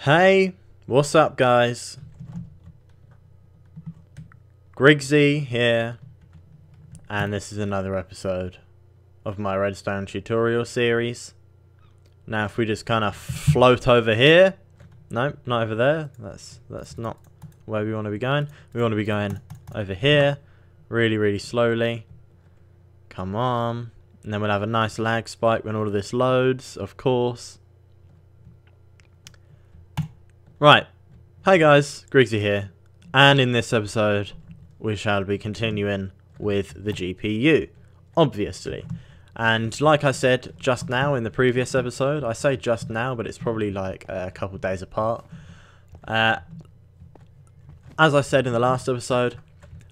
Hey, what's up guys? Griggzy here, and this is another episode of my Redstone tutorial series. Now if we just kind of float over here, nope, not over there, that's not where we want to be going. We want to be going over here, really slowly. Come on, and then we'll have a nice lag spike when all of this loads, of course. Right, hi guys, Griggzy here, and in this episode we shall be continuing with the GPU, obviously. And like I said just now in the previous episode, I say just now, but it's probably like a couple days apart. As I said in the last episode,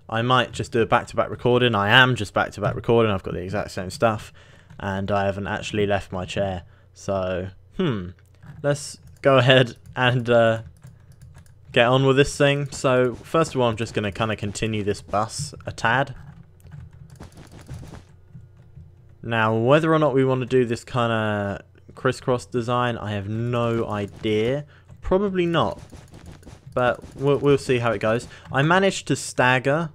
I might just do a back-to-back recording. I am just back-to-back recording, I've got the exact same stuff, and I haven't actually left my chair. So, let's go ahead and get on with this thing. So first of all, I'm just going to kind of continue this bus a tad. Now whether or not we want to do this kind of crisscross design, I have no idea. Probably not, but we'll see how it goes. I managed to stagger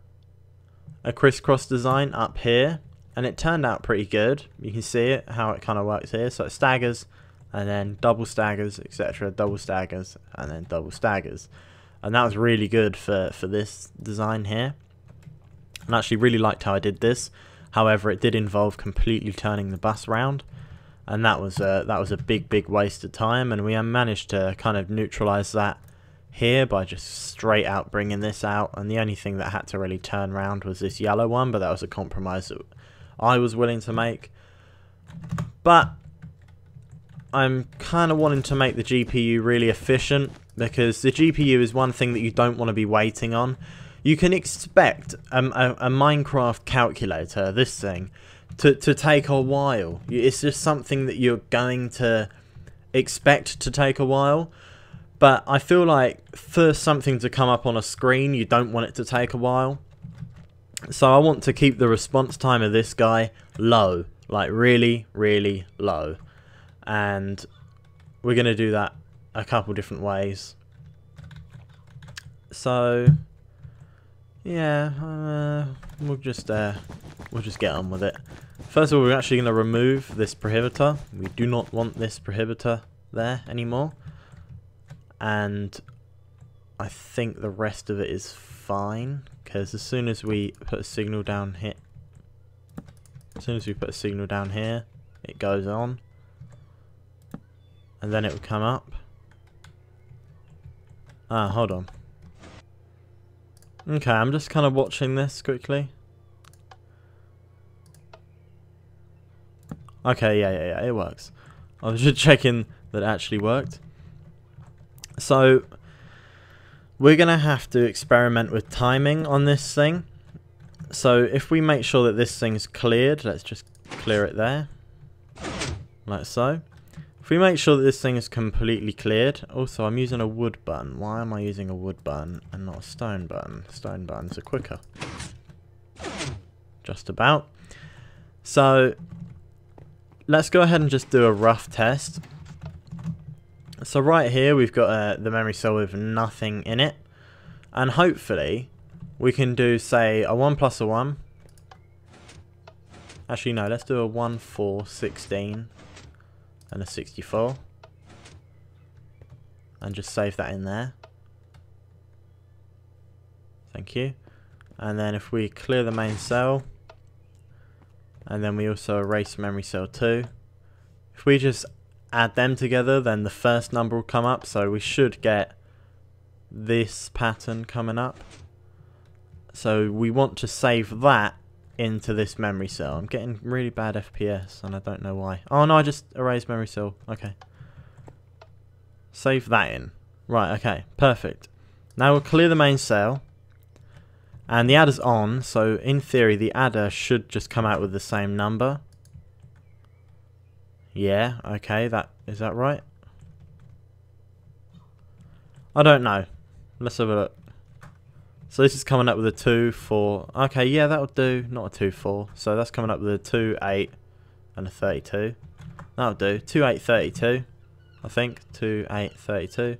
a crisscross design up here and it turned out pretty good. You can see it, how it kind of works here. So it staggers and then double staggers, etc., double staggers, and then double staggers. And that was really good for this design here. And I actually really liked how I did this. However, it did involve completely turning the bus round, and that was a big waste of time. And we managed to kind of neutralize that here by just straight out bringing this out. And the only thing that had to really turn round was this yellow one, but that was a compromise that I was willing to make. But I'm kind of wanting to make the GPU really efficient, because the GPU is one thing that you don't want to be waiting on. You can expect a Minecraft calculator, this thing, to take a while. It's just something that you're going to expect to take a while. But I feel like for something to come up on a screen, you don't want it to take a while. So I want to keep the response time of this guy low, like really low. And we're going to do that a couple different ways. So yeah, we'll just get on with it. First of all, we're actually going to remove this prohibitor. We do not want this prohibitor there anymore. And I think the rest of it is fine, because as soon as we put a signal down here, it goes on. And then it will come up. Ah, hold on. Okay, I'm just kind of watching this quickly. Okay, yeah, it works. I was just checking that it actually worked. So, we're going to have to experiment with timing on this thing. So, if we make sure that this thing's cleared, let's just clear it there. Like so. If we make sure that this thing is completely cleared. Also, I'm using a wood button. Why am I using a wood button and not a stone button? Stone buttons are quicker. Just about. So, let's go ahead and just do a rough test. So right here we've got the memory cell with nothing in it. And hopefully we can do, say, a 1 plus a 1. Actually, no, let's do a 1, 4, 16. And a 64, and just save that in there. Thank you. And then if we clear the main cell, and then we also erase memory cell 2, if we just add them together, then the first number will come up. So we should get this pattern coming up. So we want to save that into this memory cell. I'm getting really bad FPS and I don't know why. Oh no, I just erased memory cell. Okay. Save that in. Right, okay, perfect. Now we'll clear the main cell. And the adder's on, so in theory the adder should just come out with the same number. Yeah, okay, is that right? I don't know. Let's have a look. So this is coming up with a 2, 4. Okay, yeah, that'll do. Not a 2, 4. So that's coming up with a 2, 8, and a 32. That'll do. 2, 8, 32. I think. 2, 8, 32.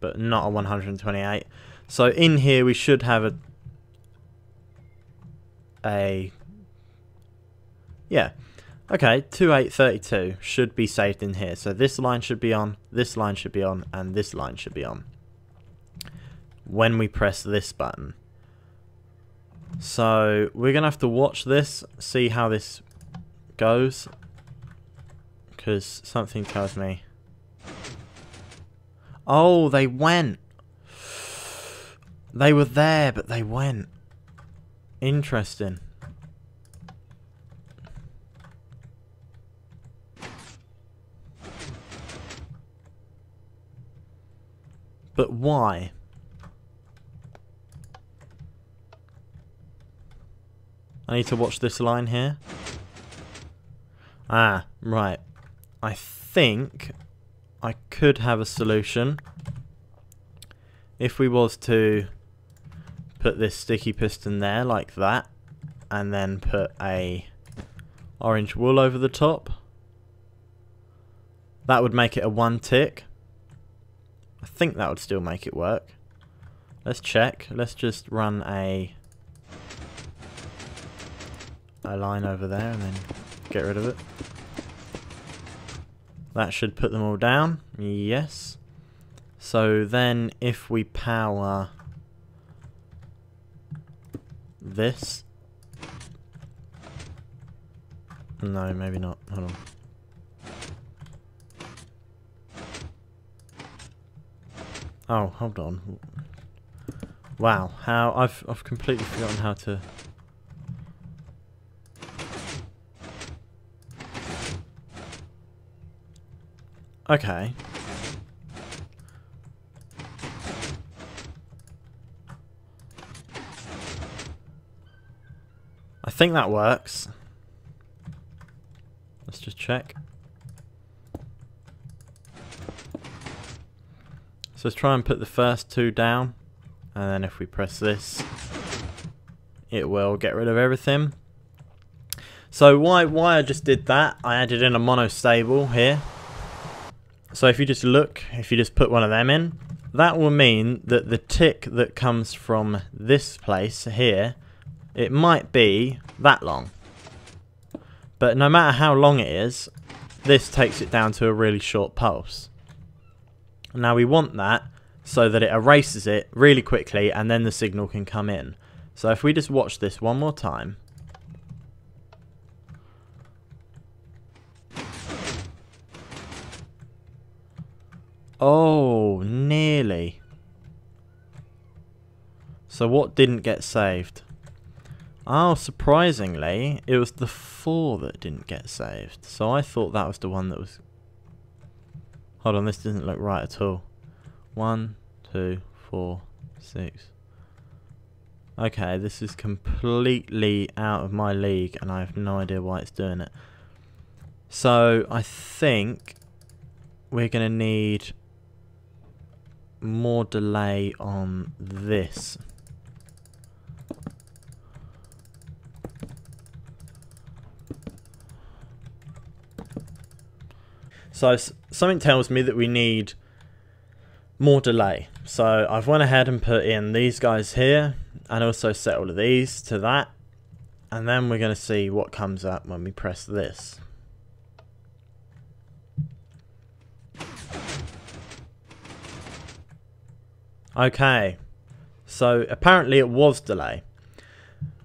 but not a 128. So in here we should have yeah. Okay, 2832 should be saved in here. So this line should be on, this line should be on, and this line should be on when we press this button. So we're going to have to watch this, see how this goes, because something tells me... Oh, they went! They were there, but they went. Interesting. But why? I need to watch this line here. Ah, right. I think I could have a solution. If we was to put this sticky piston there like that, and then put a orange wool over the top, that would make it a 1 tick. I think that would still make it work. Let's check. Let's just run a line over there and then get rid of it. That should put them all down. Yes. So then if we power this... No, maybe not. Hold on. Oh, hold on. Wow, how I've completely forgotten how to... Okay. I think that works. Let's just check. So let's try and put the first 2 down, and then if we press this, it will get rid of everything. So why I just did that, I added in a monostable here. So if you just look, if you just put one of them in, that will mean that the tick that comes from this place here, it might be that long. But no matter how long it is, this takes it down to a really short pulse. Now we want that so that it erases it really quickly and then the signal can come in. So if we just watch this one more time. Oh, nearly. So what didn't get saved? Oh, surprisingly, it was the 4 that didn't get saved. So I thought that was the one that was... Hold on, this doesn't look right at all. 1, 2, 4, 6. Okay, this is completely out of my league and I have no idea why it's doing it. So I think we're going to need more delay on this. So something tells me that we need more delay. So I've went ahead and put in these guys here and also set all of these to that. And then we're going to see what comes up when we press this. Okay, so apparently it was delay.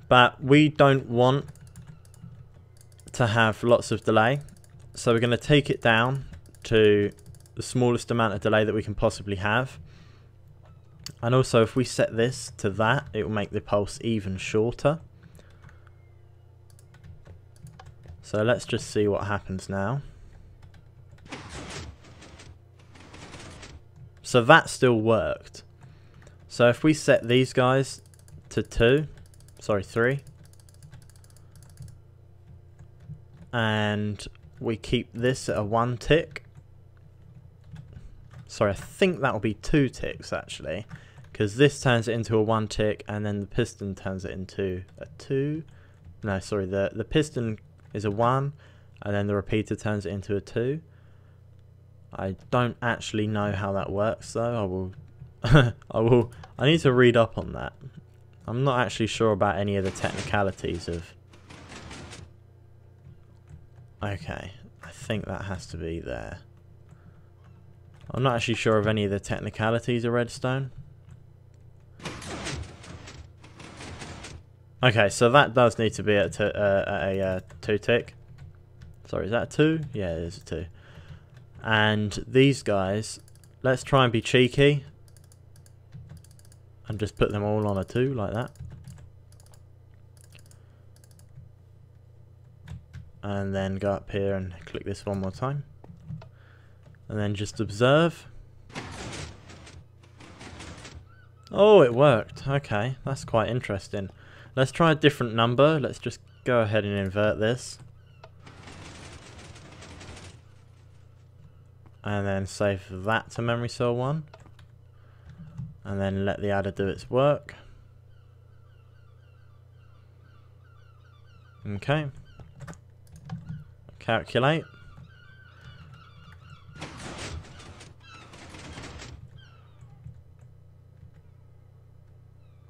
But we don't want to have lots of delay. So we're going to take it down to the smallest amount of delay that we can possibly have. And also if we set this to that, it will make the pulse even shorter. So let's just see what happens now. So that still worked. So if we set these guys to 3, and we keep this at a 1 tick. Sorry, I think that will be 2 ticks actually, because this turns it into a 1 tick and then the piston turns it into a 2. No, sorry, the piston is a 1 and then the repeater turns it into a 2. I don't actually know how that works though. I will I need to read up on that. I'm not actually sure about any of the technicalities of... Okay, I think that has to be there. I'm not actually sure of any of the technicalities of redstone. Okay, so that does need to be at a 2 tick. Sorry, is that a 2? Yeah, it is a 2. And these guys, let's try and be cheeky. And just put them all on a 2 like that. And then go up here and click this one more time. And then just observe. Oh, it worked. Okay, that's quite interesting. Let's try a different number. Let's just go ahead and invert this. And then save that to memory cell 1. And then let the adder do its work. Okay. Calculate.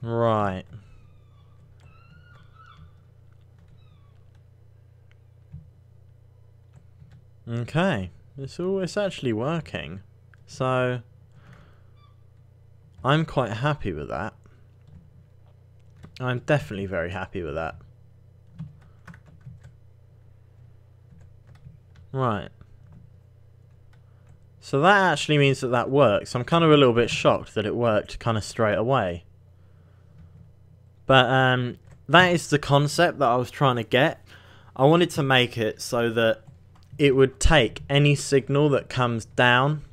Right. Okay. It's actually working. So I'm quite happy with that. I'm definitely very happy with that. Right. So that actually means that that works. I'm kind of a little bit shocked that it worked kind of straight away. But that is the concept that I was trying to get. I wanted to make it so that it would take any signal that comes down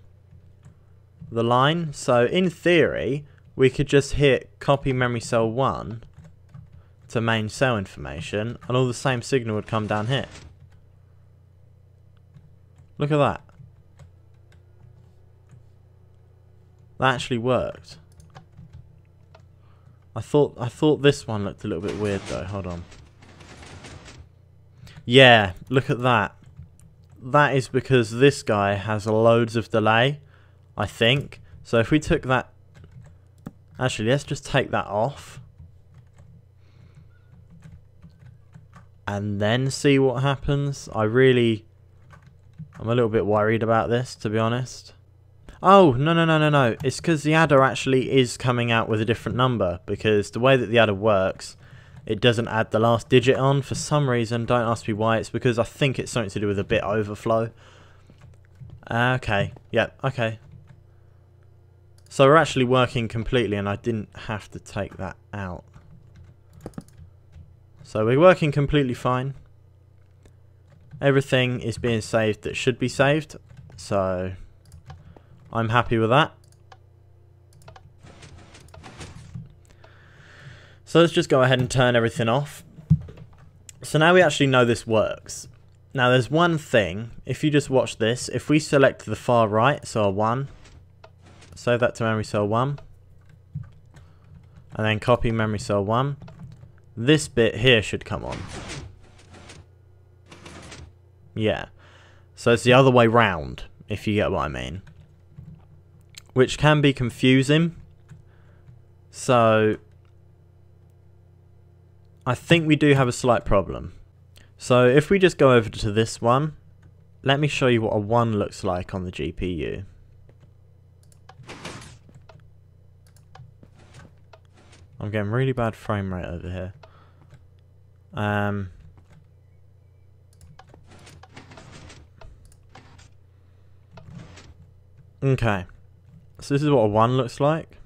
the line. So in theory, we could just hit copy memory cell 1 to main cell information, and all the same signal would come down here. Look at that. That actually worked. I thought this one looked a little bit weird though. Hold on. Yeah, look at that. That is because this guy has loads of delay, I think. So if we took that... Actually, let's just take that off. And then see what happens. I'm a little bit worried about this, to be honest. Oh, no. It's because the adder actually is coming out with a different number. Because the way that the adder works, it doesn't add the last digit on for some reason. Don't ask me why. It's because I think it's something to do with a bit overflow. Okay. Yeah, okay. So we're actually working completely and I didn't have to take that out. So we're working completely fine. Everything is being saved that should be saved. So I'm happy with that. So let's just go ahead and turn everything off. So now we actually know this works. Now there's one thing, if you just watch this, if we select the far right, so a 1, save that to memory cell 1, and then copy memory cell 1, this bit here should come on. Yeah. So it's the other way round, if you get what I mean. Which can be confusing. So I think we do have a slight problem. So if we just go over to this one, let me show you what a 1 looks like on the GPU. I'm getting really bad frame rate over here. Okay. So this is what a 1 looks like.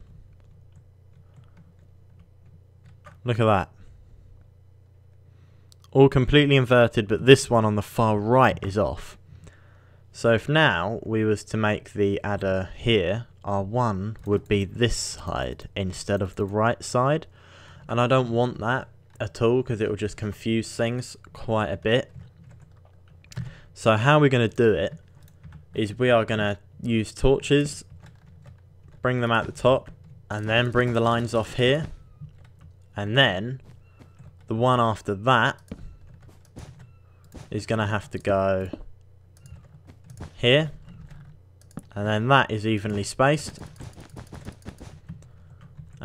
Look at that. All completely inverted, but this one on the far right is off. So if now we was to make the adder here, our 1 would be this side instead of the right side. And I don't want that at all because it will just confuse things quite a bit. So how we're going to do it is we are going to use torches, bring them at the top, and then bring the lines off here. And then the one after that is going to have to go here. And then that is evenly spaced.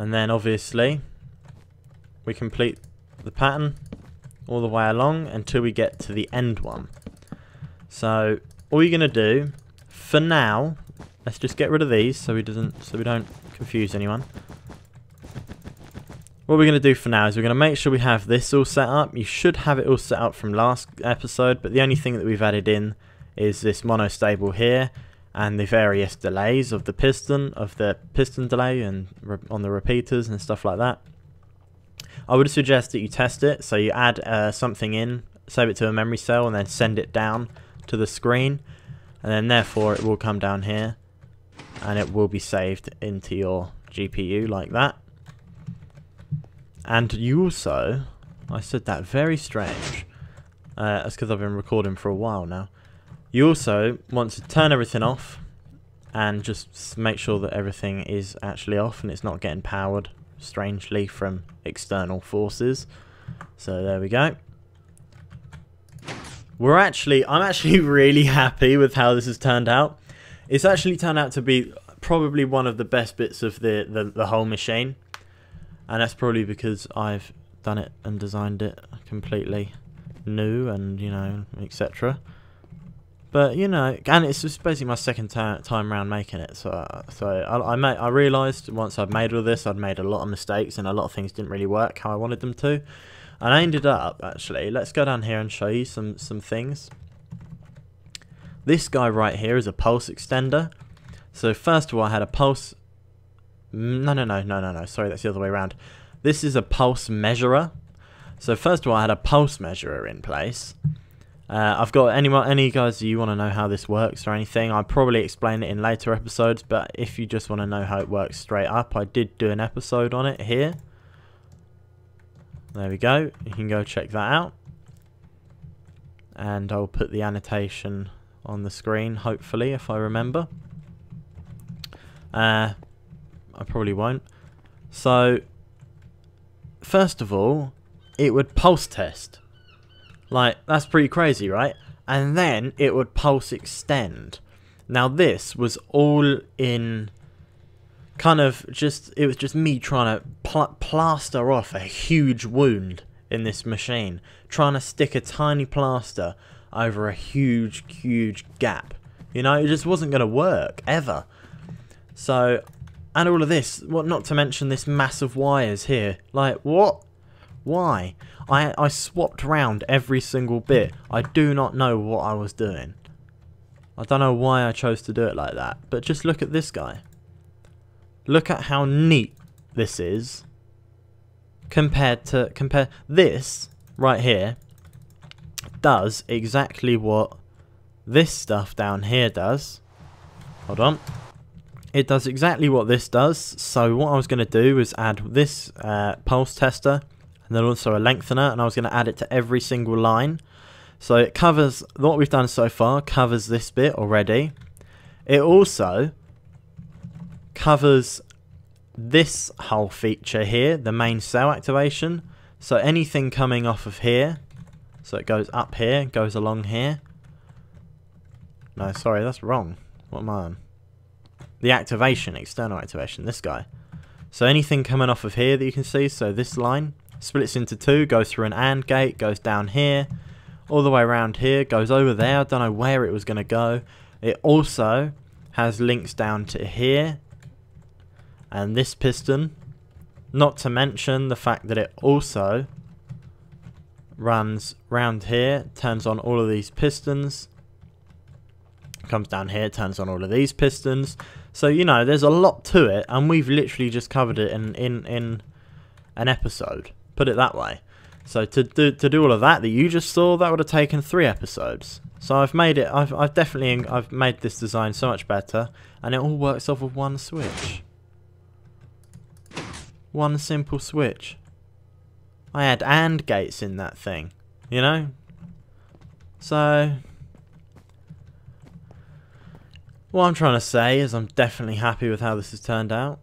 And then obviously we complete the pattern all the way along until we get to the end one. So all you're going to do for now, let's just get rid of these so we don't confuse anyone. What we're going to do for now is we're going to make sure we have this all set up. You should have it all set up from last episode, but the only thing that we've added in is this monostable here and the various delays of the piston delay and on the repeaters and stuff like that. I would suggest that you test it, so you add something in, save it to a memory cell, and then send it down to the screen, and then therefore it will come down here and it will be saved into your GPU like that. And you also, I said that very strange, that's because I've been recording for a while now. You also want to turn everything off and just make sure that everything is actually off and it's not getting powered strangely from external forces. So there we go. I'm actually really happy with how this has turned out. It's actually turned out to be probably one of the best bits of the whole machine. And that's probably because I've done it and designed it completely new and, you know, etc. But, you know, and it's just basically my second time round making it. So I realised once I'd made all this, I'd made a lot of mistakes and a lot of things didn't really work how I wanted them to. And I ended up, actually, let's go down here and show you some things. This guy right here is a pulse extender. So first of all, I had a pulse... No, sorry, that's the other way around. This is a pulse measurer. So first of all, I had a pulse measurer in place. I've got any guys you want to know how this works or anything, I'll probably explain it in later episodes, but if you just want to know how it works straight up, I did do an episode on it here. There we go, you can go check that out. And I'll put the annotation on the screen, hopefully, if I remember. I probably won't. So, first of all, it would pulse test. Like, that's pretty crazy, right? And then it would pulse extend. Now this was all in kind of just, it was just me trying to plaster off a huge wound in this machine. Trying to stick a tiny plaster over a huge, huge gap. You know, it just wasn't going to work, ever. So, and all of this, well, not to mention this massive wires here. Like, what? Why? I swapped around every single bit. I do not know what I was doing. I don't know why I chose to do it like that. But just look at this guy. Look at how neat this is. Compare this right here does exactly what this stuff down here does. Hold on. It does exactly what this does. So what I was going to do was add this pulse tester and then also a lengthener, and I was going to add it to every single line. So it covers, what we've done so far covers this bit already. It also covers this whole feature here, the main cell activation. So anything coming off of here, so it goes up here, goes along here. No, sorry, that's wrong. What am I on? The activation, external activation, this guy. So anything coming off of here that you can see, so this line splits into two, goes through an AND gate, goes down here, all the way around here, goes over there. I don't know where it was going to go. It also has links down to here and this piston, not to mention the fact that it also runs round here, turns on all of these pistons, comes down here, turns on all of these pistons. So, you know, there's a lot to it, and we've literally just covered it in an episode, put it that way. So to do all of that you just saw, that would have taken 3 episodes. So I've made it, I've made this design so much better, and it all works off of one switch. One simple switch. I had AND gates in that thing, you know? So what I'm trying to say is I'm definitely happy with how this has turned out.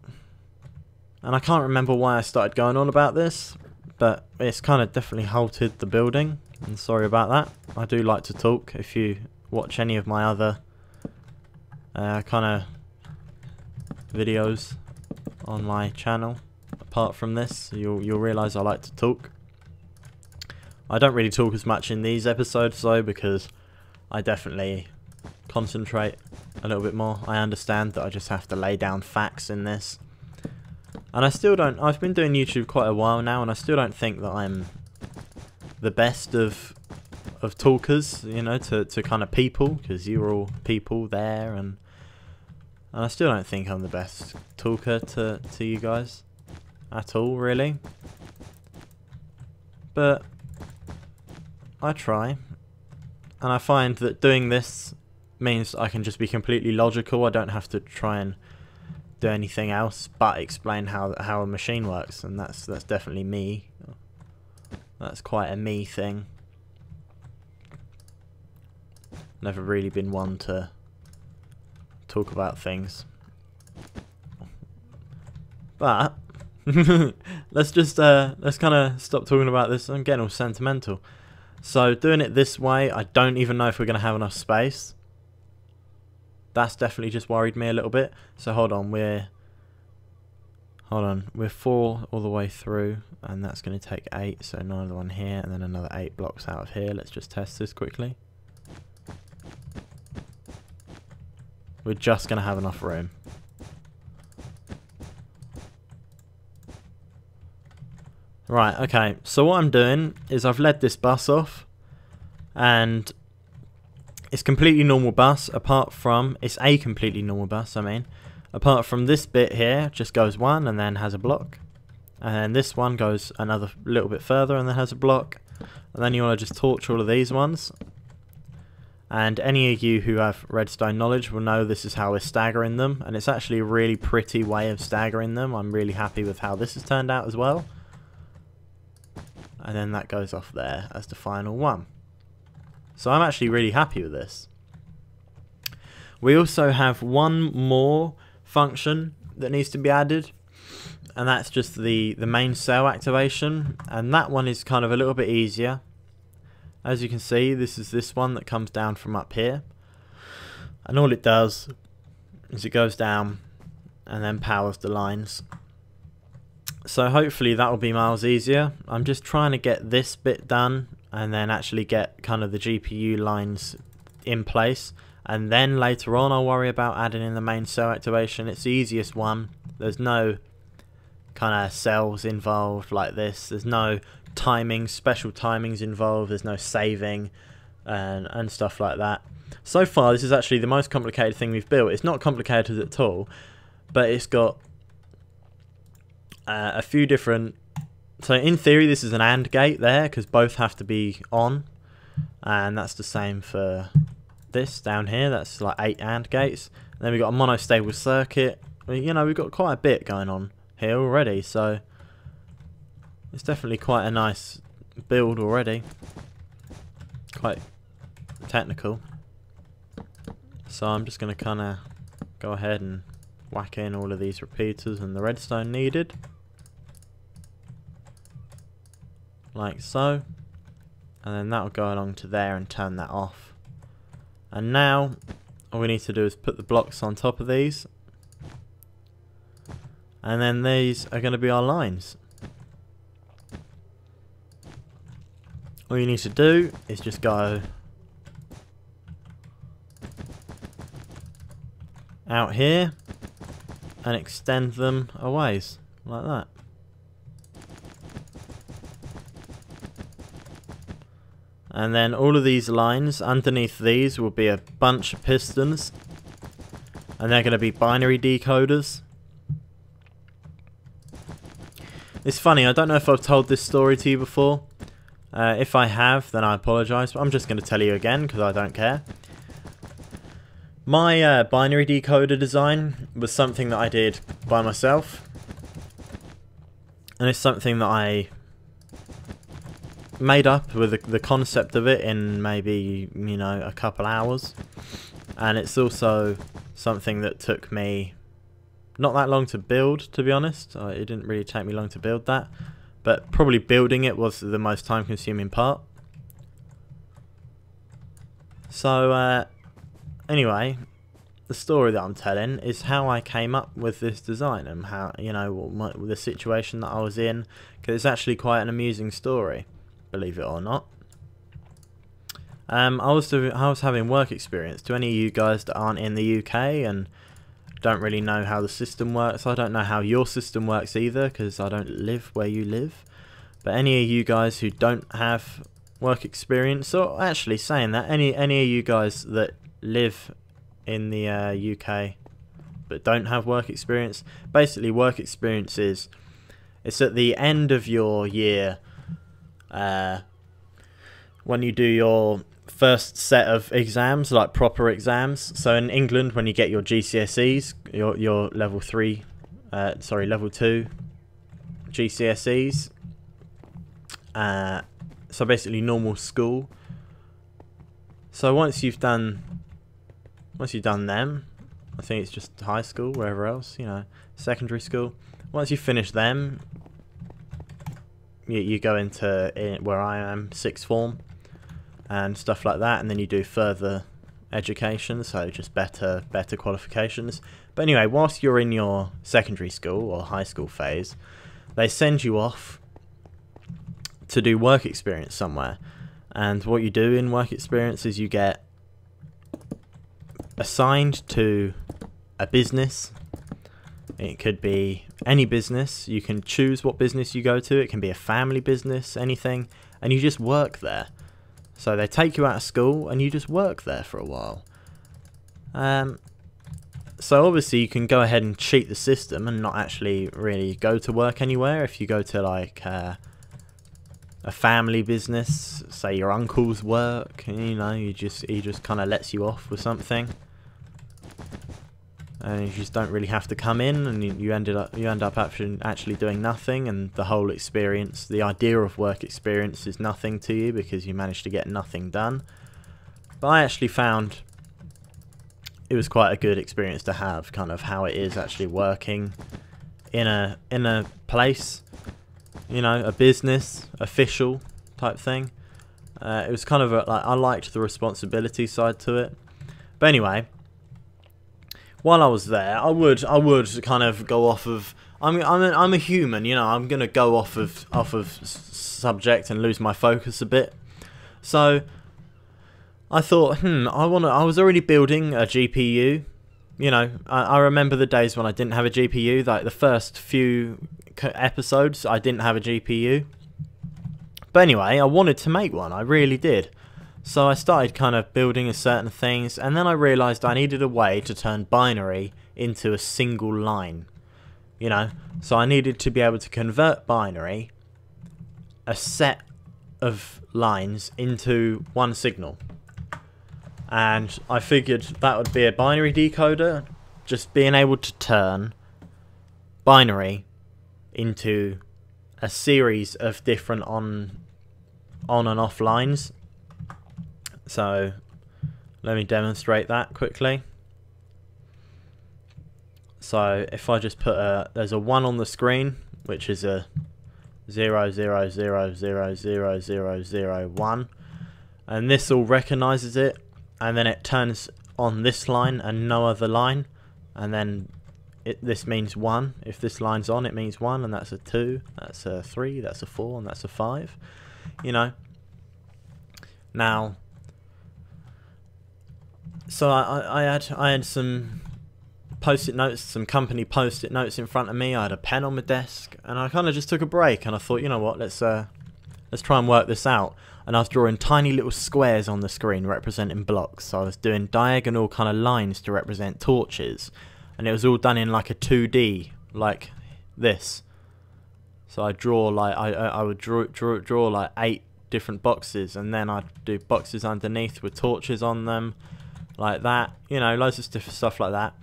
And I can't remember why I started going on about this, but it's kind of definitely halted the building. And sorry about that. I do like to talk. If you watch any of my other kind of videos on my channel, apart from this. You'll realise I like to talk. I don't really talk as much in these episodes though, because I definitely concentrate a little bit more. I understand that I just have to lay down facts in this. And I still don't, I've been doing YouTube quite a while now, and I still don't think that I'm the best of talkers, you know, to kind of people, because you're all people there, and I still don't think I'm the best talker to you guys at all, really. But I try, and I find that doing this means I can just be completely logical. I don't have to try and do anything else but explain how a machine works, and that's definitely me. That's quite a me thing. Never really been one to talk about things. But let's kind of stop talking about this. I'm getting all sentimental. So doing it this way, I don't even know if we're going to have enough space. That's definitely just worried me a little bit. So hold on, we're 4 all the way through, and that's going to take 8, so another one here, and then another 8 blocks out of here. Let's just test this quickly. We're just going to have enough room. Right, okay, so what I'm doing is I've led this bus off, and it's completely normal bus, apart from, it's a completely normal bus, I mean, apart from this bit here, just goes 1 and then has a block, and then this one goes another little bit further and then has a block, and then you want to just torch all of these ones. And any of you who have redstone knowledge will know this is how we're staggering them, and it's actually a really pretty way of staggering them. I'm really happy with how this has turned out as well. And then that goes off there as the final one. So I'm actually really happy with this. We also have one more function that needs to be added, and that's just the main cell activation, and that one is kind of a little bit easier. As you can see, this is this one that comes down from up here, and all it does is it goes down and then powers the lines. So hopefully that will be miles easier. I'm just trying to get this bit done and then actually get kind of the GPU lines in place, and then later on I'll worry about adding in the main cell activation. It's the easiest one. There's no kind of cells involved like this. There's no timings, special timings involved. There's no saving and stuff like that. So far this is actually the most complicated thing we've built. It's not complicated at all, but it's got a few different, so in theory this is an AND gate there, because both have to be on, and that's the same for this down here. That's like 8 AND gates. And then we've got a monostable circuit. You know, we've got quite a bit going on here already, so it's definitely quite a nice build already. Quite technical. So I'm just going to kind of go ahead and whack in all of these repeaters and the redstone needed. Like so. And then that'll go along to there and turn that off. And now all we need to do is put the blocks on top of these. And then these are going to be our lines. All you need to do is just go out here and extend them a ways like that. And then all of these lines underneath these will be a bunch of pistons, and they're going to be binary decoders. It's funny, I don't know if I've told this story to you before. If I have, then I apologise, but I'm just going to tell you again because I don't care. My binary decoder design was something that I did by myself, and it's something that I made up with the concept of it in maybe, you know, a couple hours. And it's also something that took me not that long to build, to be honest. It didn't really take me long to build that, but probably building it was the most time consuming part. So anyway, the story that I'm telling is how I came up with this design and how, you know, the situation that I was in, because it's actually quite an amusing story, believe it or not. I was having work experience. To any of you guys that aren't in the UK and don't really know how the system works, I don't know how your system works either, because I don't live where you live. But any of you guys who don't have work experience, or actually saying that, any of you guys that live in the UK but don't have work experience, basically work experience is, it's at the end of your year when you do your first set of exams, like proper exams. So in England, when you get your GCSEs, your level 2 GCSEs, so basically normal school. So once you've done them, I think it's just high school, wherever else, you know, secondary school. Once you finish them, you go into where I am, sixth form and stuff like that, and then you do further education, so just better qualifications. But anyway, whilst you're in your secondary school or high school phase, they send you off to do work experience somewhere. And what you do in work experience is you get assigned to a business. It could be any business. You can choose what business you go to. It can be a family business, anything, and you just work there. So they take you out of school and you just work there for a while. So obviously you can go ahead and cheat the system and not actually really go to work anywhere. If you go to like a family business, say your uncle's work, you know, he just kind of lets you off with something, and you just don't really have to come in, and you end up actually doing nothing, and the whole experience, the idea of work experience, is nothing to you because you managed to get nothing done. But I actually found it was quite a good experience to have, kind of how it is actually working in a place, you know, a business, official type thing. It was kind of like, I liked the responsibility side to it. But anyway, while I was there, I would kind of go off of, I'm a human, you know, I'm gonna go off of subject and lose my focus a bit. So I thought, I was already building a GPU. You know, I remember the days when I didn't have a GPU, like the first few episodes I didn't have a GPU. But anyway, I wanted to make one, I really did. So I started kind of building certain things, and then I realised I needed a way to turn binary into a single line. You know, so I needed to be able to convert binary, a set of lines, into one signal. And I figured that would be a binary decoder, just being able to turn binary into a series of different on and off lines. So let me demonstrate that quickly. So if I just put there's a 1 on the screen, which is a 0 0 0 0 0 0 0 1, and this all recognizes it, and then it turns on this line and no other line, and then this means 1. If this line's on, it means 1, and that's a 2, that's a 3, that's a 4, and that's a 5. You know. Now, so I had some post-it notes, some company post-it notes in front of me. I had a pen on my desk, and I kind of just took a break, and I thought, you know what, let's try and work this out. And I was drawing tiny little squares on the screen representing blocks. So I was doing diagonal kind of lines to represent torches, and it was all done in like a 2D, like this. So I draw like I would draw like 8 different boxes, and then I'd do boxes underneath with torches on them, like that. You know, loads of stuff like that.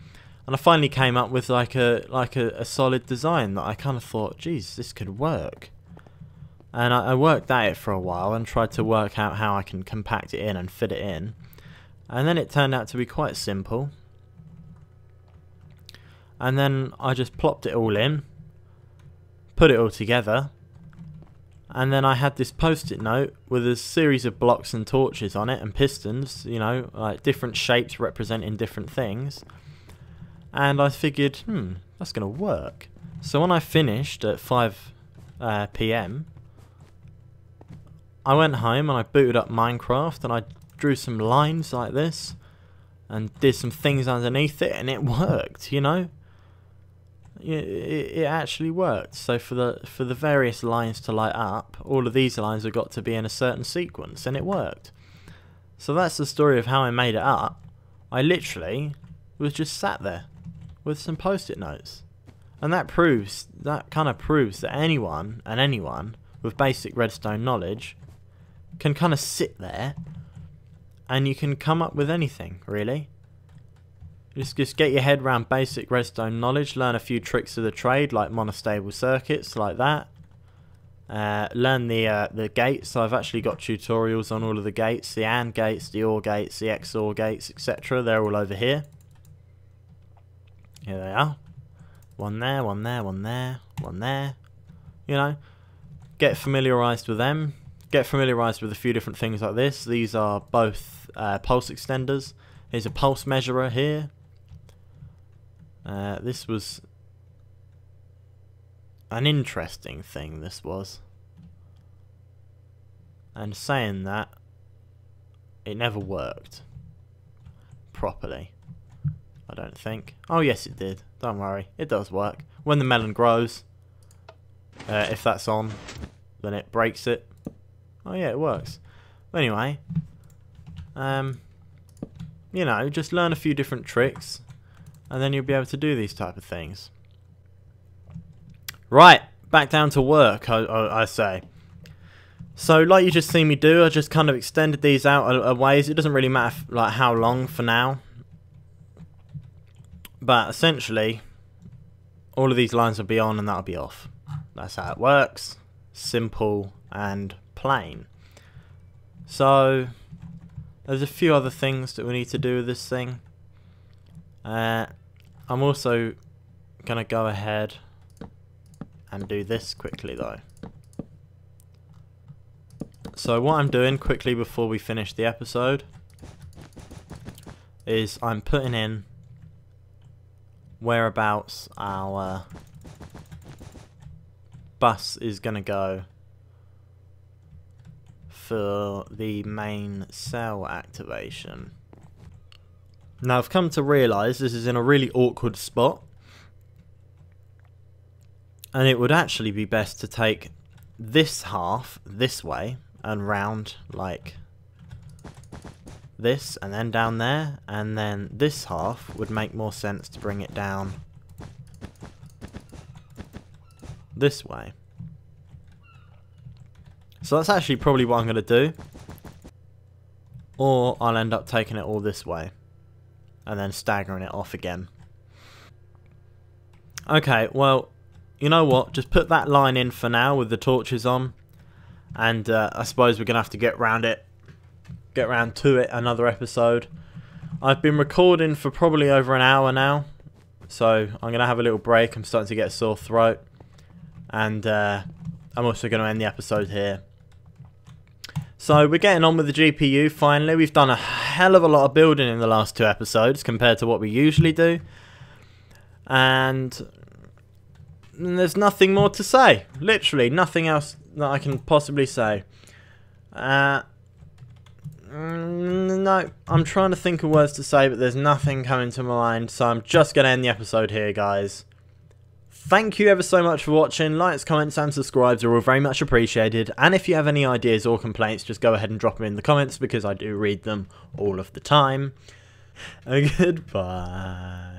And I finally came up with like a solid design that I kind of thought, geez, this could work. And I worked at it for a while and tried to work out how I can compact it in and fit it in. And then it turned out to be quite simple. And then I just plopped it all in, put it all together, And then I had this post-it note with a series of blocks and torches on it and pistons, you know, like different shapes representing different things. And I figured, that's going to work. So when I finished at 5 PM, I went home and I booted up Minecraft and I drew some lines like this and did some things underneath it, and it worked, you know. It actually worked. So for the various lines to light up, all of these lines have got to be in a certain sequence, and it worked. So that's the story of how I made it up. I literally was just sat there with some post-it notes, and that kind of proves that anyone with basic redstone knowledge can kind of sit there and you can come up with anything, really. Just get your head around basic redstone knowledge, learn a few tricks of the trade like monostable circuits like that. Learn the gates. So I've actually got tutorials on all of the gates, the AND gates, the OR gates, the XOR gates, etc. They're all over here. Here they are. One there, one there, one there, one there. You know, get familiarised with them. Get familiarised with a few different things like this. These are both pulse extenders. Here's a pulse measurer here. This was an interesting thing, this was. And saying that, it never worked properly, I don't think. Oh yes it did, don't worry, it does work. When the melon grows, if that's on, then it breaks it. Oh yeah, it works. Anyway, you know, just learn a few different tricks and then you'll be able to do these type of things. Right, back down to work, I say. So like you just seen me do, I just kind of extended these out a ways. It doesn't really matter like how long for now, but essentially all of these lines will be on and that'll be off. That's how it works. Simple and plain. So there's a few other things that we need to do with this thing. I'm also gonna go ahead and do this quickly though. So what I'm doing quickly before we finish the episode is I'm putting in whereabouts our bus is gonna go for the main cell activation. Now I've come to realise this is in a really awkward spot, and it would actually be best to take this half this way and round like this and then down there, and then this half would make more sense to bring it down this way. So that's actually probably what I'm going to do, or I'll end up taking it all this way and then staggering it off again. Okay, well, you know what, just put that line in for now with the torches on, and I suppose we're going to have to get round to it another episode. I've been recording for probably over an hour now, so I'm going to have a little break. I'm starting to get a sore throat, and I'm also going to end the episode here. So we're getting on with the GPU finally. We've done a hell of a lot of building in the last 2 episodes compared to what we usually do. And there's nothing more to say. Literally nothing else that I can possibly say. No, I'm trying to think of words to say, but there's nothing coming to my mind. So I'm just going to end the episode here, guys. Thank you ever so much for watching. Likes, comments and subscribes are all very much appreciated. And if you have any ideas or complaints, just go ahead and drop them in the comments, because I do read them all of the time. Goodbye.